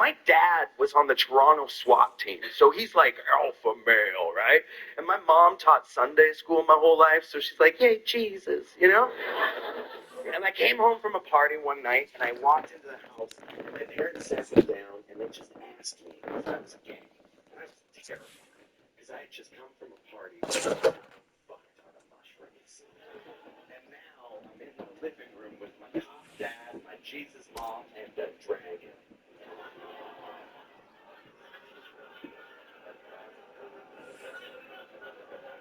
my dad was on the Toronto SWAT team, so he's like alpha male, right? And my mom taught Sunday school my whole life, so she's like, "Hey, Jesus," you know? And I came home from a party one night, and I walked into the house, and my parents sat me down, and they just asked me if I was gay. And I was terrified, because I had just come from a party with a fuck ton of mushrooms. And now I'm in the living room with my cop dad, my Jesus mom, and a dragon.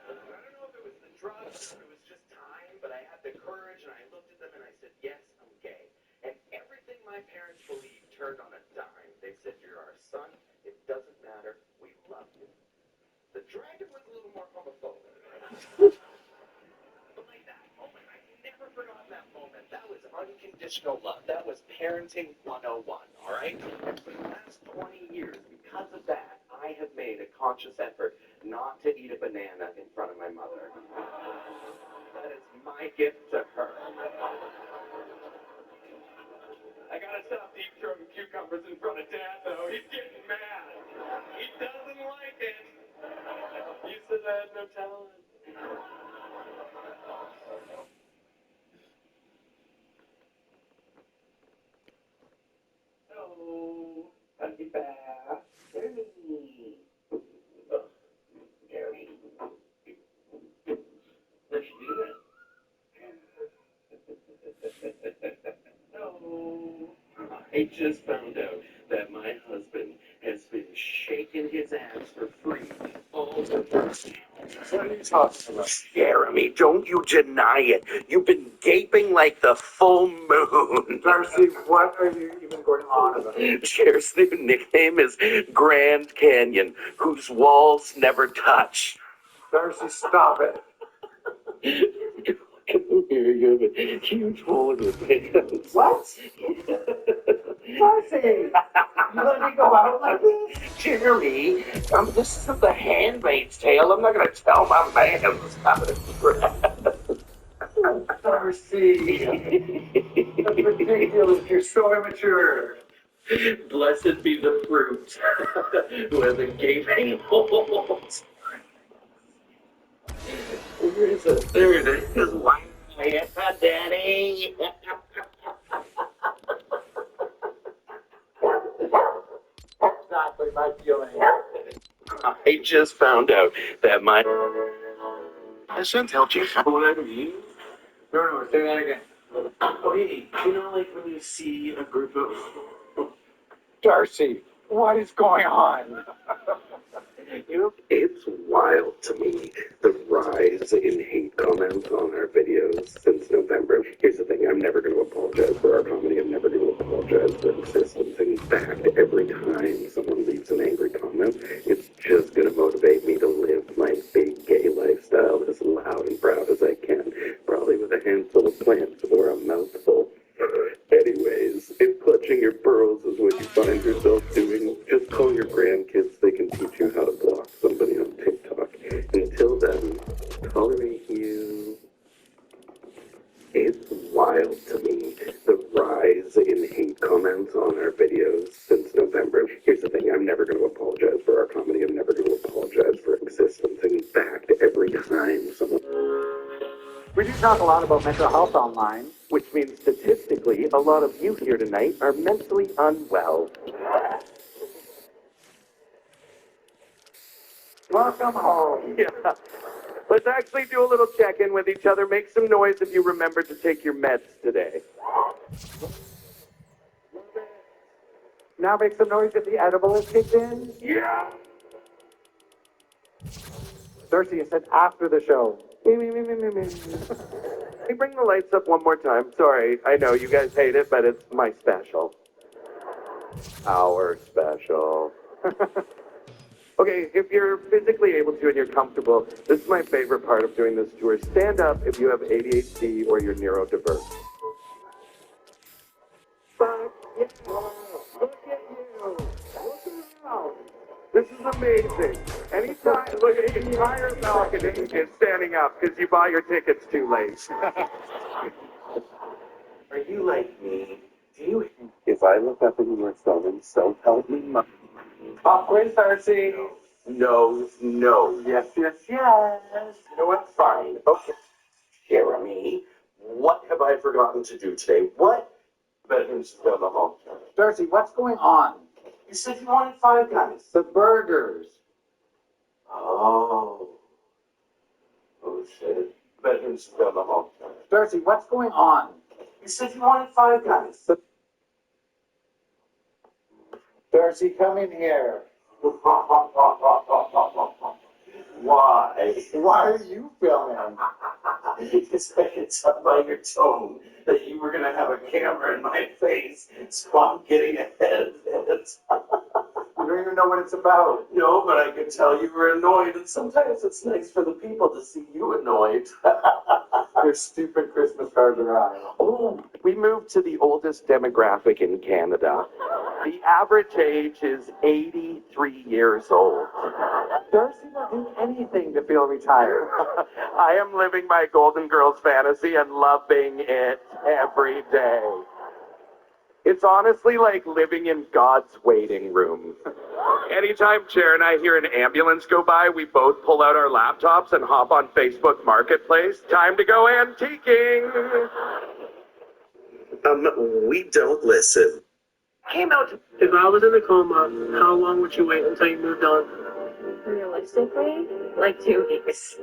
I don't know if it was the drugs or it was just time, but I had the courage and I looked at them and I said, yes, I'm gay. And everything my parents believed turned on a dime. They said, you're our son. It doesn't matter. We love you. The dragon was a little more homophobic. But like that moment, I never forgot that moment. That was unconditional love. That was parenting 101, all right? And for the last 20 years, because of that, I have made a conscious effort not to eat a banana in front of my mother. That is my gift to her. I gotta stop deep throating cucumbers in front of Dad, though. He's getting mad. He doesn't like it. You said I had no talent. Oh, I'll be back. Jeremy. Jeremy. Let's do it. No. I just found out that my husband has been shaking his ass for free all the time. What are you talking about? Jeremy, don't you deny it. You've been gaping like the full moon. Darcy, what are you even going on about? Cher's new nickname is Grand Canyon, whose walls never touch. Darcy, stop it. Come here, you have a huge hole in your pants. What? Darcy, you let me go out like this? Jeremy, this isn't the Handmaid's Tale. I'm not going to tell my man how to dress. Darcy, that's ridiculous. You're so immature. Blessed be the fruit who has a gaping hole. There it is. Why, Daddy? Exactly my feeling. I just found out that my... I shan't tell you. What I mean? No, say that again. Oh, hey, you know, like when you see a group of... Darcy, what is going on? You know, it's wild to me, the rise in hate comments on our videos since November. Here's the thing, I'm never going to apologize for our comedy. I'm never going to apologize for existence. In fact, every time someone leaves an angry comment, it's just going to motivate me to live my big gay lifestyle as loud and proud as I can, probably with a handful of plants or a mouthful. Anyways, if clutching your pearls is what you find yourself doing, just call your grandkids. They can teach you how to block somebody on TikTok. Until then, tolerate you. It's wild to me, the rise in hate comments on our videos since November. Here's the thing, I'm never going to apologize for our comedy. I'm never going to apologize for existence. In fact, every time someone... We do talk a lot about mental health online, which means statistically, a lot of you here tonight are mentally unwell. Welcome home. Yeah. Let's actually do a little check-in with each other. Make some noise if you remember to take your meds today. Now make some noise if the edible is kicked in. Yeah. Darcy, you said after the show. Can you bring the lights up one more time? Sorry, I know you guys hate it, but it's my special. Our special. Okay, if you're physically able to and you're comfortable, this is my favorite part of doing this tour. Stand up if you have ADHD or you're neurodiverse. Fuck yeah. Look at you. Look around. This is amazing. Anytime, look at the entire balcony is standing up because you bought your tickets too late. Are you like me? If I look up in your phone, so help me. Pop quiz, Darcy. No, no. Yes. You know what? Fine. Okay. Jeremy, what have I forgotten to do today? What? Bedrooms down the hall. Darcy, what's going on? You said you wanted Five Guys. The burgers. Oh. Oh, shit. Bedrooms down the hall. Darcy, what's going on? You said you wanted Five Guys. Darcy, come in here. Why? Why are you filming? Because I could tell by your tone that you were going to have a camera in my face, so I'm getting ahead of it. You don't even know what it's about. No, but I could tell you were annoyed, and sometimes it's nice for the people to see you annoyed. Your stupid Christmas cards arrived. Oh, we moved to the oldest demographic in Canada. The average age is 83 years old. Darcy will do anything to feel retired. I am living my Golden Girls fantasy and loving it every day. It's honestly like living in God's waiting room. Anytime Chair and I hear an ambulance go by, we both pull out our laptops and hop on Facebook Marketplace. Time to go antiquing. We don't listen. Came out. If I was in a coma, how long would you wait until you moved on? Realistically, like 2 weeks.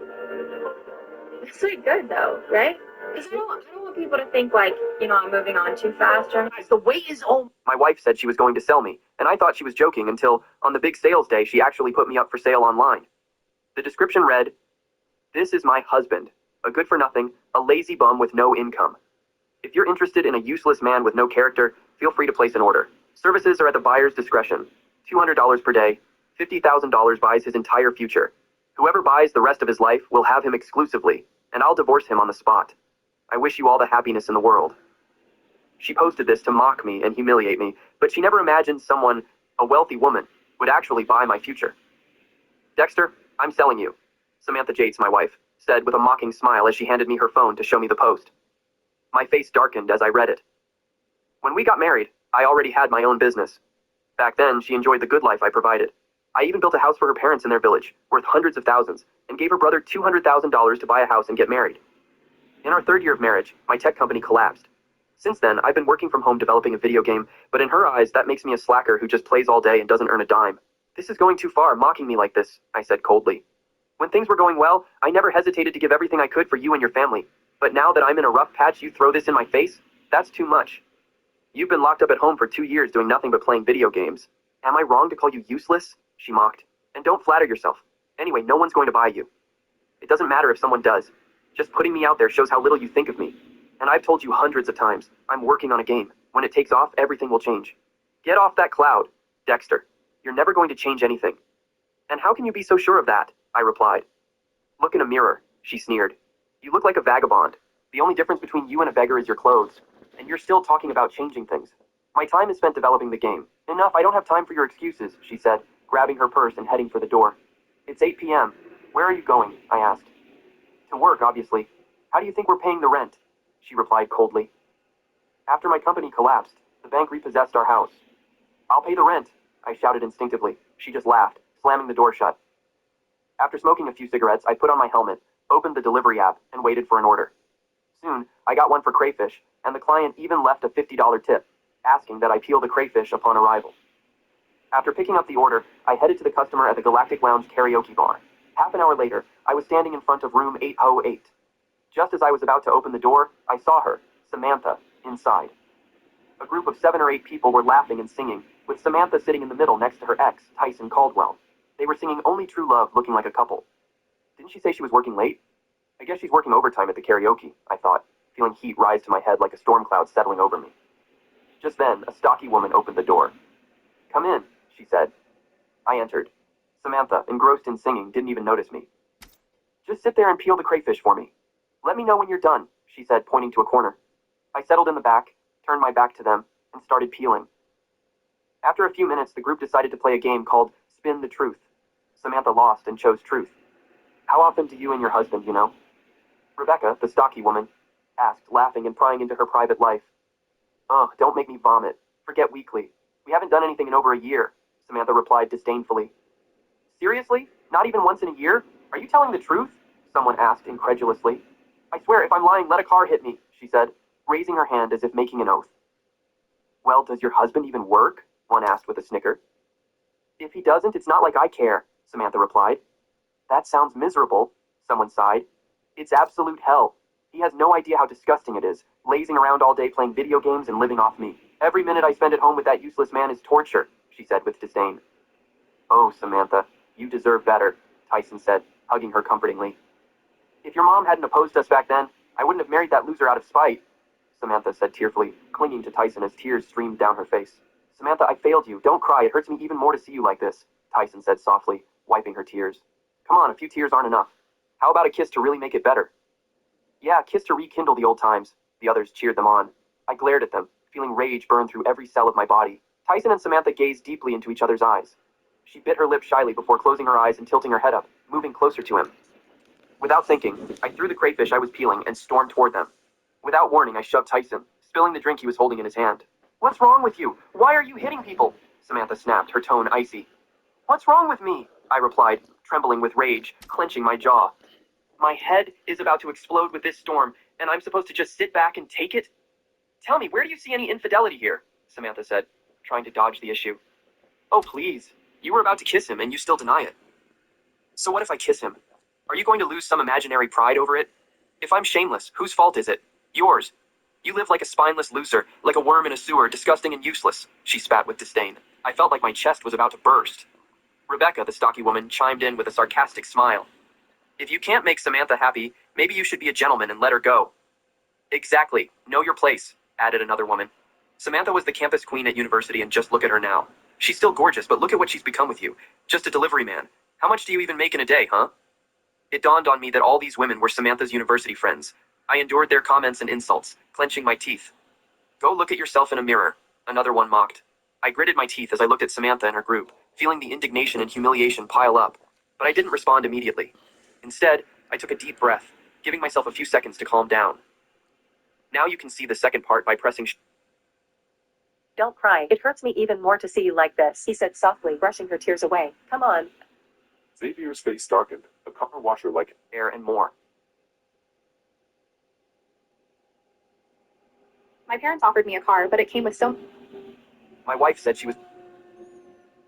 It's like good though, right? Because I don't want people to think like, I'm moving on too fast or Guys, the wait is over. My wife said she was going to sell me, and I thought she was joking until, on the big sales day, she actually put me up for sale online. The description read, "This is my husband, a good-for-nothing, a lazy bum with no income. If you're interested in a useless man with no character, feel free to place an order. Services are at the buyer's discretion. $200 per day. $50,000 buys his entire future. Whoever buys the rest of his life will have him exclusively, and I'll divorce him on the spot. I wish you all the happiness in the world." She posted this to mock me and humiliate me, but she never imagined someone, a wealthy woman, would actually buy my future. "Dexter, I'm selling you," Samantha Jates, my wife, said with a mocking smile as she handed me her phone to show me the post. My face darkened as I read it. When we got married, I already had my own business. Back then, she enjoyed the good life I provided. I even built a house for her parents in their village, worth hundreds of thousands, and gave her brother $200,000 to buy a house and get married. In our third year of marriage, my tech company collapsed. Since then, I've been working from home developing a video game, but in her eyes, that makes me a slacker who just plays all day and doesn't earn a dime. "This is going too far, mocking me like this," I said coldly. "When things were going well, I never hesitated to give everything I could for you and your family. But now that I'm in a rough patch, you throw this in my face? That's too much. You've been locked up at home for 2 years doing nothing but playing video games. Am I wrong to call you useless?" she mocked. "And don't flatter yourself. Anyway, no one's going to buy you. It doesn't matter if someone does. Just putting me out there shows how little you think of me. And I've told you hundreds of times, I'm working on a game. When it takes off, everything will change. Get off that cloud, Dexter. You're never going to change anything." "And how can you be so sure of that?" I replied. "Look in a mirror," she sneered. "You look like a vagabond. The only difference between you and a beggar is your clothes. And you're still talking about changing things. My time is spent developing the game. Enough, I don't have time for your excuses," she said, grabbing her purse and heading for the door. "It's 8 p.m. Where are you going?" I asked. "To work, obviously. How do you think we're paying the rent?" she replied coldly. "After my company collapsed, the bank repossessed our house." "I'll pay the rent," I shouted instinctively. She just laughed, slamming the door shut. After smoking a few cigarettes, I put on my helmet, opened the delivery app, and waited for an order. Soon, I got one for crayfish, and the client even left a $50 tip, asking that I peel the crayfish upon arrival. After picking up the order, I headed to the customer at the Galactic Lounge karaoke bar. Half an hour later, I was standing in front of room 808. Just as I was about to open the door, I saw her, Samantha, inside. A group of 7 or 8 people were laughing and singing, with Samantha sitting in the middle next to her ex, Tyson Caldwell. They were singing Only True Love, looking like a couple. Didn't she say she was working late? I guess she's working overtime at the karaoke, I thought, feeling heat rise to my head like a storm cloud settling over me. Just then, a stocky woman opened the door. "Come in," she said. I entered. Samantha, engrossed in singing, didn't even notice me. "Just sit there and peel the crayfish for me. Let me know when you're done," she said, pointing to a corner. I settled in the back, turned my back to them, and started peeling. After a few minutes, the group decided to play a game called Spin the Truth. Samantha lost and chose truth. "How often do you and your husband, you know?" Rebecca, the stocky woman, asked, laughing and prying into her private life. Ugh, don't make me vomit. Forget weekly. We haven't done anything in over a year, Samantha replied disdainfully. Seriously? Not even once in a year? Are you telling the truth? Someone asked incredulously. I swear, if I'm lying, let a car hit me, she said, raising her hand as if making an oath. Well, does your husband even work? One asked with a snicker. If he doesn't, it's not like I care, Samantha replied. That sounds miserable, someone sighed. It's absolute hell. He has no idea how disgusting it is, lazing around all day playing video games and living off me. Every minute I spend at home with that useless man is torture, she said with disdain. Oh, Samantha, you deserve better, Tyson said, hugging her comfortingly. If your mom hadn't opposed us back then, I wouldn't have married that loser out of spite, Samantha said tearfully, clinging to Tyson as tears streamed down her face. Samantha, I failed you. Don't cry. It hurts me even more to see you like this, Tyson said softly, wiping her tears. Come on, a few tears aren't enough. How about a kiss to really make it better? Yeah, a kiss to rekindle the old times, the others cheered them on. I glared at them, feeling rage burn through every cell of my body. Tyson and Samantha gazed deeply into each other's eyes. She bit her lip shyly before closing her eyes and tilting her head up, moving closer to him. Without thinking, I threw the crayfish I was peeling and stormed toward them. Without warning, I shoved Tyson, spilling the drink he was holding in his hand. What's wrong with you? Why are you hitting people? Samantha snapped, her tone icy. What's wrong with me? I replied, trembling with rage, clenching my jaw. My head is about to explode with this storm, and I'm supposed to just sit back and take it? Tell me, where do you see any infidelity here? Samantha said, trying to dodge the issue. Oh, please. You were about to kiss him, and you still deny it. So what if I kiss him? Are you going to lose some imaginary pride over it? If I'm shameless, whose fault is it? Yours. You live like a spineless loser, like a worm in a sewer, disgusting and useless, she spat with disdain. I felt like my chest was about to burst. Rebecca, the stocky woman, chimed in with a sarcastic smile. If you can't make Samantha happy, maybe you should be a gentleman and let her go. Exactly. Know your place, added another woman. Samantha was the campus queen at university, and just look at her now. She's still gorgeous, but look at what she's become with you. Just a delivery man. How much do you even make in a day, huh? It dawned on me that all these women were Samantha's university friends. I endured their comments and insults, clenching my teeth. Go look at yourself in a mirror, another one mocked. I gritted my teeth as I looked at Samantha and her group, feeling the indignation and humiliation pile up. But I didn't respond immediately. Instead, I took a deep breath, giving myself a few seconds to calm down. Now you can see the second part by pressing Don't cry. It hurts me even more to see you like this, he said softly, brushing her tears away. Come on. Xavier's face darkened, a copper washer like Air and more. My parents offered me a car, but it came with so. My wife said she was.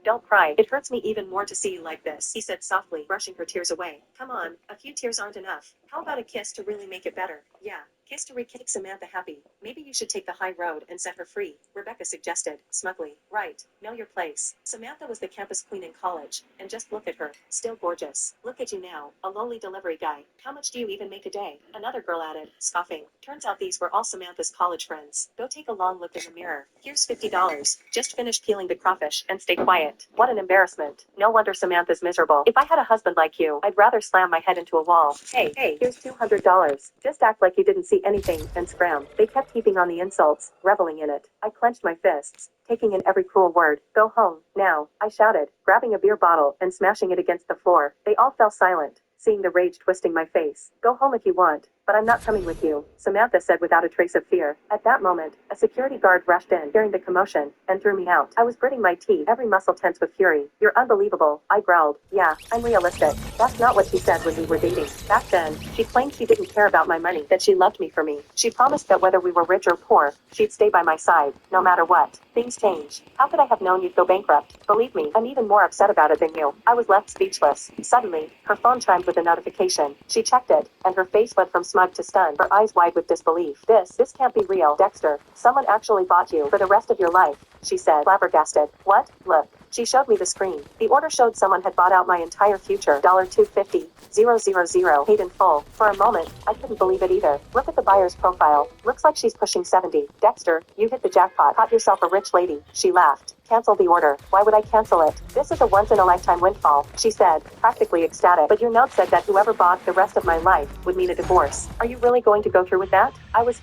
Don't cry. It hurts me even more to see you like this, he said softly, brushing her tears away. Come on, a few tears aren't enough. How about a kiss to really make it better? Yeah, kiss to make Samantha happy. Maybe you should take the high road and set her free, Rebecca suggested, smugly. Right, know your place. Samantha was the campus queen in college, and just look at her, still gorgeous. Look at you now, a lowly delivery guy. How much do you even make a day? Another girl added, scoffing. Turns out these were all Samantha's college friends. Go take a long look in the mirror. Here's $50. Just finish peeling the crawfish and stay quiet. What an embarrassment. No wonder Samantha's miserable. If I had a husband like you, I'd rather slam my head into a wall. Hey, here's $200. Just act like you didn't see anything, and scram. They kept heaping on the insults, reveling in it. I clenched my fists, taking in every cruel word. Go home, now, I shouted, grabbing a beer bottle and smashing it against the floor. They all fell silent, seeing the rage twisting my face. Go home if you want, but I'm not coming with you, Samantha said without a trace of fear. At that moment, a security guard rushed in, hearing the commotion, and threw me out. I was gritting my teeth, every muscle tense with fury. You're unbelievable, I growled. Yeah, I'm realistic. That's not what she said when we were dating. Back then, she claimed she didn't care about my money, that she loved me for me. She promised that whether we were rich or poor, she'd stay by my side, no matter what. Things change. How could I have known you'd go bankrupt? Believe me, I'm even more upset about it than you. I was left speechless. Suddenly, her phone chimed with a notification. She checked it, and her face went from smug to stunned, her eyes wide with disbelief. This can't be real, Dexter. Someone actually bought you for the rest of your life, she said, flabbergasted. What? Look. She showed me the screen. The order showed someone had bought out my entire future. $250,000 paid in full. For a moment, I couldn't believe it either. Look at the buyer's profile. Looks like she's pushing 70. Dexter, you hit the jackpot. Caught yourself a rich lady. She laughed. Cancel the order. Why would I cancel it? This is a once-in-a-lifetime windfall, she said, practically ecstatic. But your note said that whoever bought the rest of my life would mean a divorce. Are you really going to go through with that? I was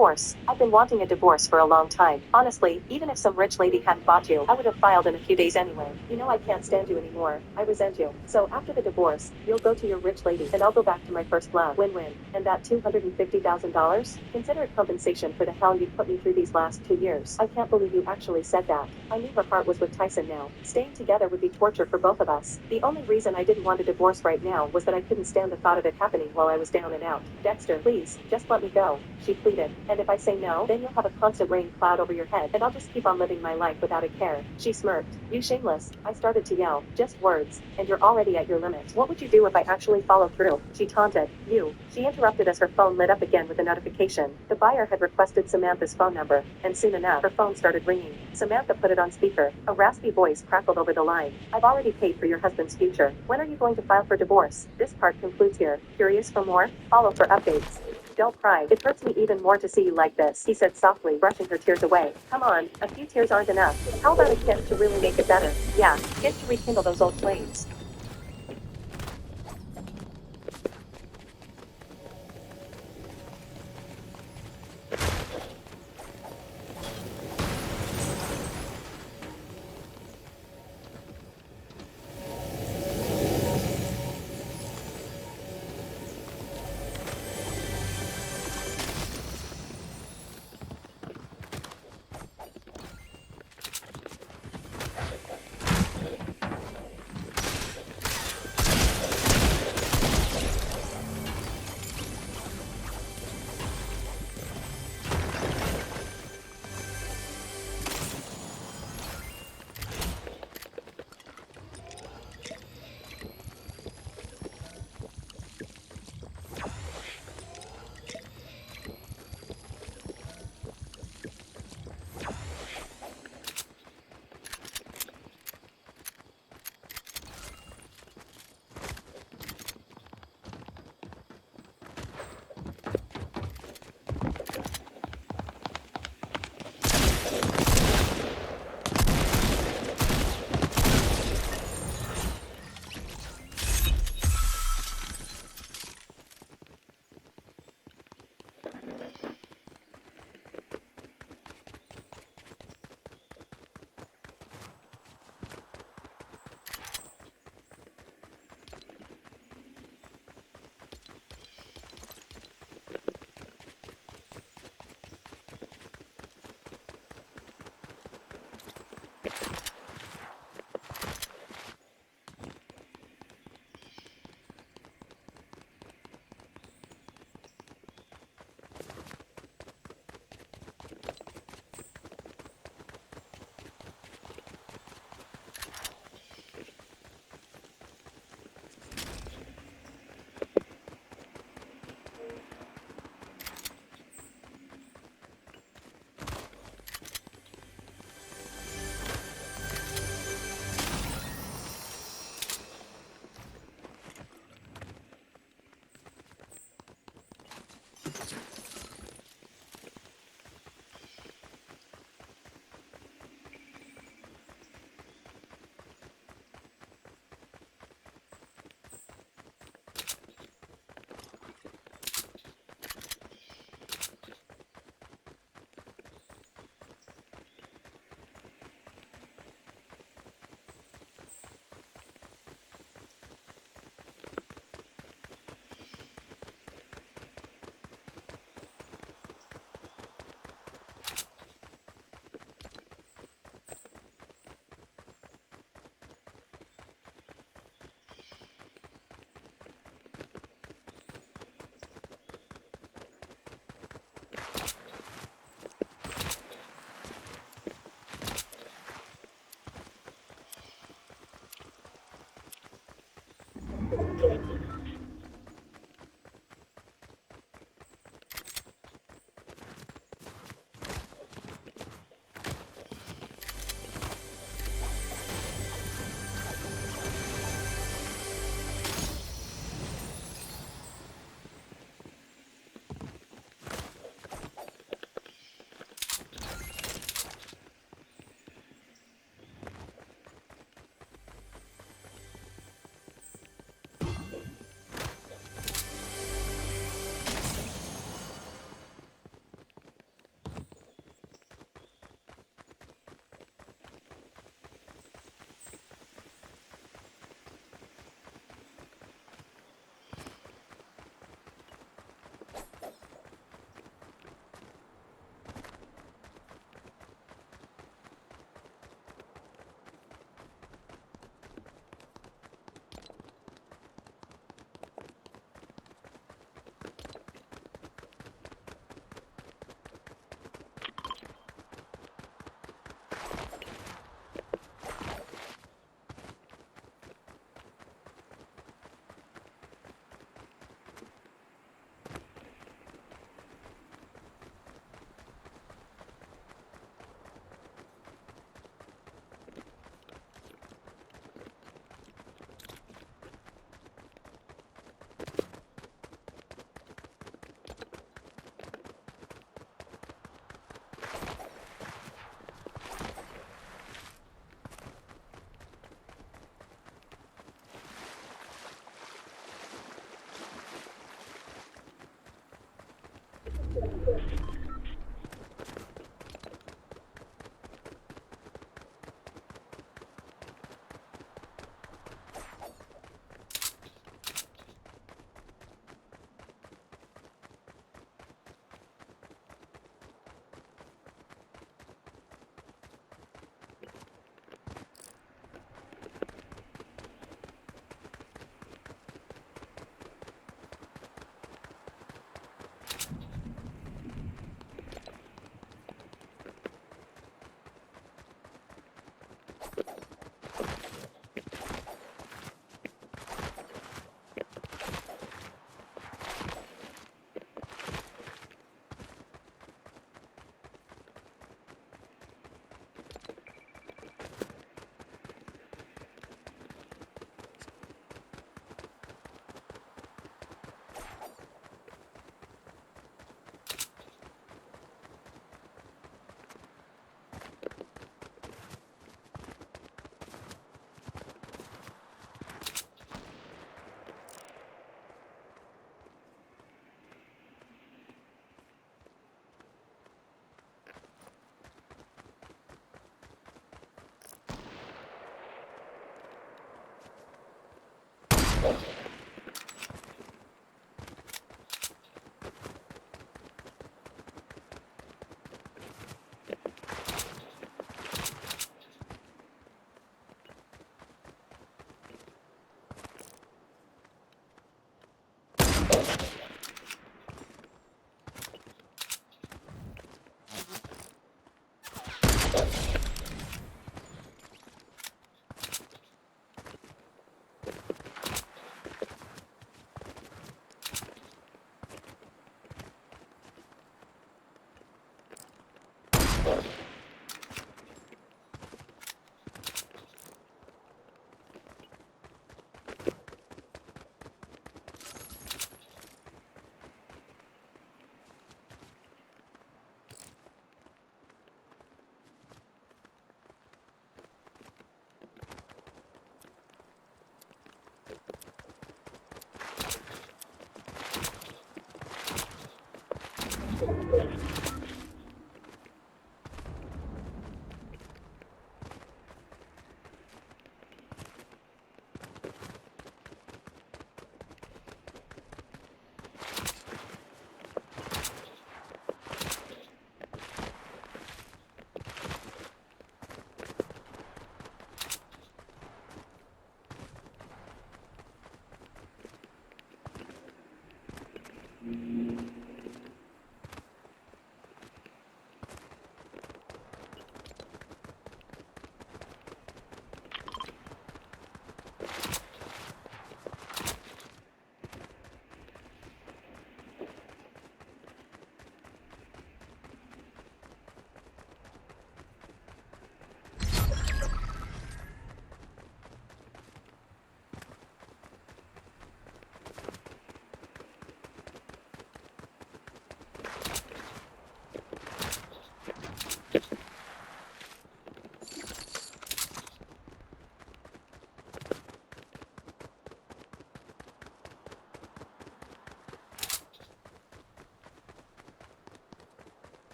course. I've been wanting a divorce for a long time. Honestly, even if some rich lady hadn't bought you, I would have filed in a few days anyway. You know I can't stand you anymore. I resent you. So after the divorce, you'll go to your rich lady, and I'll go back to my first love. Win-win. And that $250,000? Consider it compensation for the hell you put me through these last 2 years. I can't believe you actually said that. I knew her heart was with Tyson now. Staying together would be torture for both of us. The only reason I didn't want a divorce right now was that I couldn't stand the thought of it happening while I was down and out. Dexter, please, just let me go, she pleaded. And if I say no, then you'll have a constant rain cloud over your head, and I'll just keep on living my life without a care. She smirked. You shameless. I started to yell. Just words. And you're already at your limit. What would you do if I actually followed through? She taunted. You. She interrupted as her phone lit up again with a notification. The buyer had requested Samantha's phone number, and soon enough, her phone started ringing. Samantha put it on speaker. A raspy voice crackled over the line. I've already paid for your husband's future. When are you going to file for divorce? This part concludes here. Curious for more? Follow for updates. Don't cry. It hurts me even more to see you like this, he said softly, brushing her tears away. Come on, a few tears aren't enough. How about a kiss to really make it better? Yeah, kiss to rekindle those old flames.